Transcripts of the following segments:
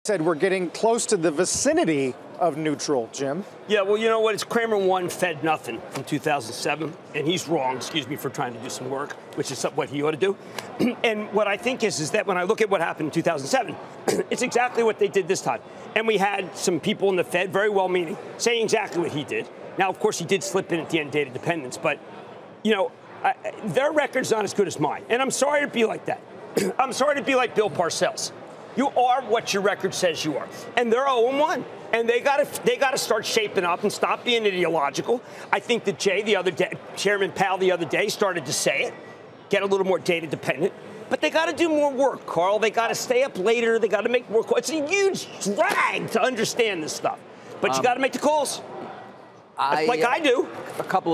Said we're getting close to the vicinity of neutral, Jim. Yeah, well, you know what? It's Cramer 1, Fed nothing from 2007. And he's wrong, excuse me, for trying to do some work, which is what he ought to do. And what I think is that when I look at what happened in 2007, it's exactly what they did this time. And we had some people in the Fed, very well-meaning, saying exactly what he did. Now, of course, he did slip in at the end data dependence, but, you know, their record's not as good as mine. And I'm sorry to be like that. I'm sorry to be like Bill Parcells. You are what your record says you are. And they're 0-1. And they got to start shaping up and stop being ideological. I think that Chairman Powell the other day started to say it, get a little more data dependent. But they got to do more work, Carl. They got to stay up later. They got to make more calls. It's a huge drag to understand this stuff. But you got to make the calls. Like I do.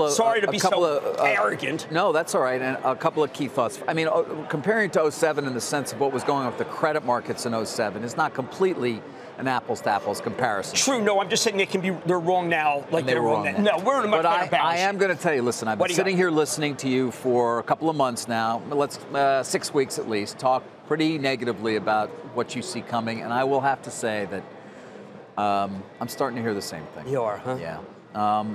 Sorry to be so arrogant. No, that's all right. And a couple of key thoughts. I mean, comparing to 07 in the sense of what was going on with the credit markets in 07 is not completely an apples-to-apples comparison. True. No, I'm just saying they're wrong now. Like they're wrong then. No, we're in a much better balance. I am going to tell you, listen, I've been sitting here listening to you for a couple of months now, 6 weeks at least, talk pretty negatively about what you see coming. And I will have to say that I'm starting to hear the same thing. You are, huh? Yeah.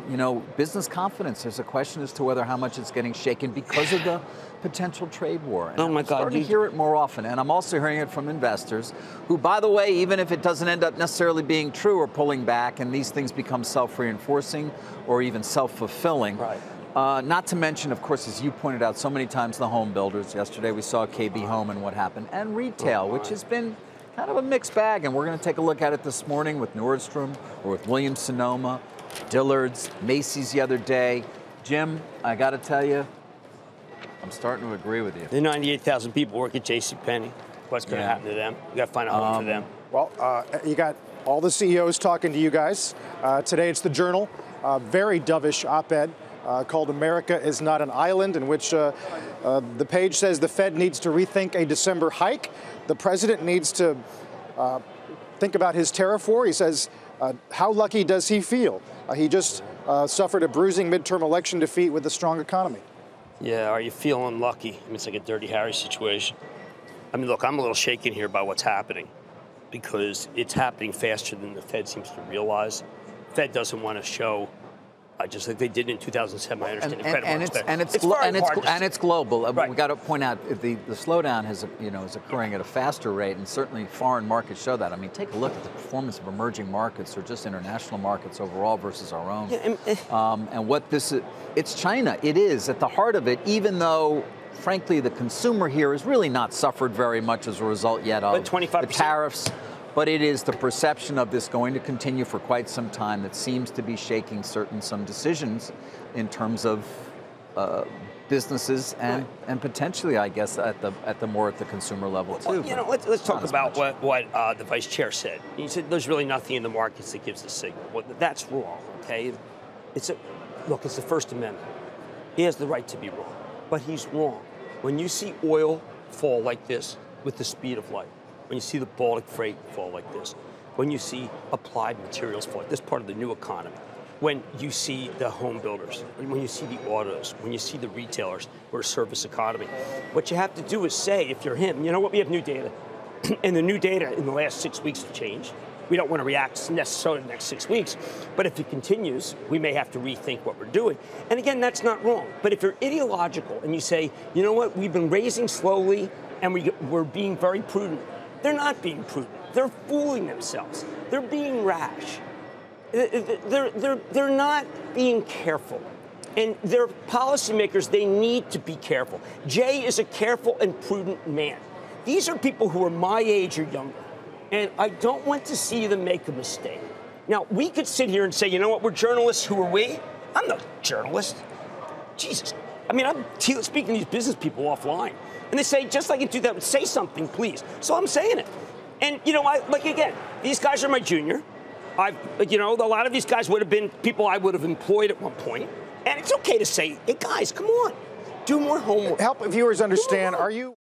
You know, business confidence, there's a question as to whether how much it's getting shaken because of the potential trade war. And oh my God. I'm starting to hear it more often. And I'm also hearing it from investors who, by the way, even if it doesn't end up necessarily being true, are pulling back and these things become self-reinforcing or even self-fulfilling. Right. Not to mention, of course, as you pointed out so many times, the home builders. Yesterday we saw KB Home and what happened. And retail, which has been kind of a mixed bag. And we're going to take a look at it this morning with Nordstrom or with Williams-Sonoma, Dillard's, Macy's the other day. Jim, I got to tell you, I'm starting to agree with you. The 98,000 people work at JCPenney. What's going to happen to them? You got to find a home for them. Well, you got all the CEOs talking to you guys. Today it's the Journal, very dovish op-ed called "America is Not an Island," in which the page says the Fed needs to rethink a December hike. The president needs to think about his tariff war. He says, how lucky does he feel? He just suffered a bruising midterm election defeat with a strong economy. Yeah, are you feeling lucky? I mean, it's like a Dirty Harry situation. I mean, look, I'm a little shaken here by what's happening because it's happening faster than the Fed seems to realize. The Fed doesn't want to show, just like they did in 2007. I understand the credit markets. And it's global. Right. We got to point out the slowdown is occurring at a faster rate, and certainly foreign markets show that. I mean, take a look at the performance of emerging markets or just international markets overall versus our own. Yeah, and what this is, it's China. It is at the heart of it, even though, frankly, the consumer here has really not suffered very much as a result yet of the tariffs. But it is the perception of this going to continue for quite some time that seems to be shaking some decisions in terms of businesses and potentially, I guess, at the consumer level too. Well, you know, let's talk about what the vice chair said. He said there's really nothing in the markets that gives the signal. Well, that's wrong. Okay, it's the First Amendment. He has the right to be wrong, but he's wrong. When you see oil fall like this with the speed of light, when you see the Baltic freight fall like this, when you see applied materials fall like this, part of the new economy, when you see the home builders, when you see the autos, when you see the retailers, we're a service economy, what you have to do is say, if you're him, you know what, we have new data. And the new data in the last 6 weeks have changed. We don't want to react necessarily in the next 6 weeks, but if it continues, we may have to rethink what we're doing. And again, that's not wrong. But if you're ideological and you say, you know what, we've been raising slowly and we're being very prudent, they're not being prudent. They're fooling themselves. They're being rash. They're not being careful. And their policymakers, they need to be careful. Jay is a careful and prudent man. These are people who are my age or younger. And I don't want to see them make a mistake. Now, we could sit here and say, you know what, we're journalists. Who are we? I'm no journalist. Jesus. I mean, I'm speaking to these business people offline. And they say, just like in 2000, say something, please. So I'm saying it. And, you know, again, these guys are my junior. A lot of these guys would have been people I would have employed at one point. And it's okay to say, hey, guys, come on. Do more homework. Help viewers understand, are you...